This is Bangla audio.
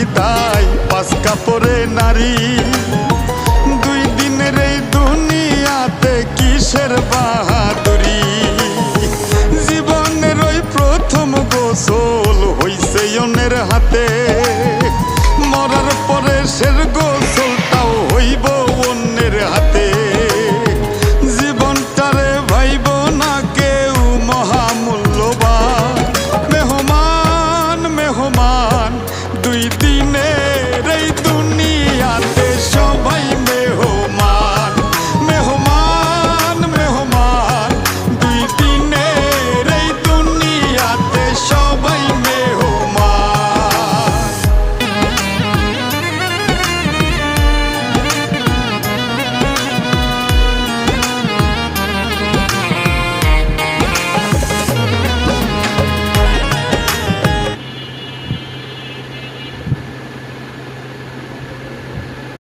বিদায় পাঁচ কাপড়ে নারী। দুই দিনের এই দুনিয়াতে কিসের বাহাদুরি। জীবনের ওই প্রথম গোসল হইছে অন্যের হাতে, মরার পরে শের গোসলটাও হইব অন্যের হাতে। জীবনটারে ভাইব না কেউ মহামূল্যবান। মেহমান মেহমান দুই দিন